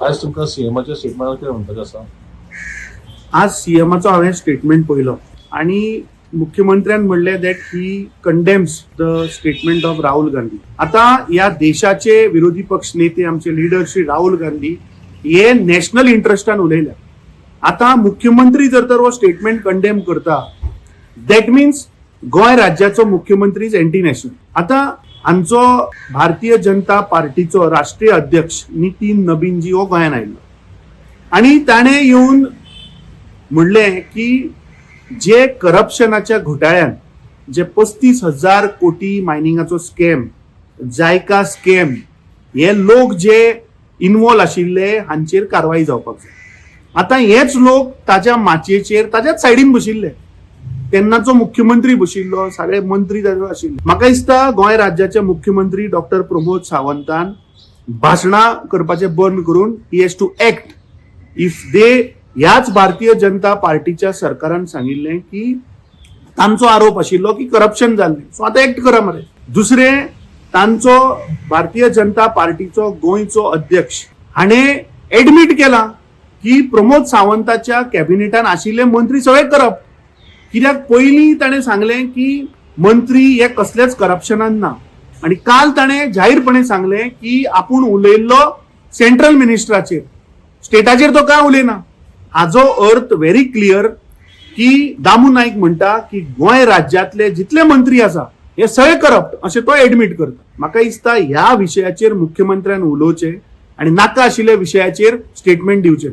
आज तुमकां सीएमाच्या स्टेटमेंटार कितें म्हणपाचें आसा? आज सीएमाचो हांवें स्टेटमेंट पळयलो आनी मुख्यमंत्र्यान म्हणले that he condemns the statement of Rahul Gandhi. आता ह्या देशाचे विरोधी पक्ष नेते आमचे लीडर श्री राहुल गांधी हे नॅशनल इंटरेस्टान उलयल्या. आता मुख्यमंत्री जर तर हो स्टेटमेंट कंडेम करता दॅट मिन्स गोंय राज्याचो मुख्यमंत्री इज एंटी नॅशनल. आता हांचो भारतीय जनता पार्टीचो राष्ट्रीय अध्यक्ष नितीन नबीनजी हो गोंयान आयिल्लो आनी ताणें येवन म्हणले की जे करप्शनाच्या घोटाळ्यान जे 35,000 कोटी मायनिंगाचो स्कॅम, जायका स्कॅम, हे लोक जे इन्वॉल्व आशिल्ले हांचेर कारवाई जावपाक जाय. आता हेच लोक ताच्या माचयेचेर ताच्याच सायडीन बशिल्ले. तेन्नाचो मुख्यमंत्री बशिल्लो, सगळे मंत्री ताजे आशिल्ले. म्हाका दिसता गोंय राज्याचे मुख्यमंत्री डॉक्टर प्रमोद सावंतान भाशणां करपाचें बंद करून ही has to act. If they ह्याच भारतीय जनता पार्टीच्या सरकारान सांगिल्लें की तांचो आरोप आशिल्लो की करप्शन जाल्लें, सो आतां एक्ट करा मरे. दुसरें, तांचो भारतीय जनता पार्टीचो गोंयचो अध्यक्ष हाणें एडमीट केला की प्रमोद सावंताच्या कॅबिनेटान आशिल्ले मंत्री सगळे करप्ट. कित्याक पयलीं ताणें सांगलें की मंत्री हे कसलेच करप्शनान ना आनी काल ताणें जाहीरपणे सांगलें की आपूण उलयल्लो सेंट्रल मिनिस्टराचेर, स्टेटाचेर तो काय उलयना. हाजो अर्थ व्हेरी क्लियर की दामू नाईक म्हणटा की गोंय राज्यांतले जितले मंत्री आसा हे सगळे करप्ट अशें तो एडमीट करता. म्हाका दिसता ह्या विशयाचेर मुख्यमंत्र्यान उलोवचें आनी नाका आशिल्ल्या विशयाचेर स्टेटमेंट दिवचें.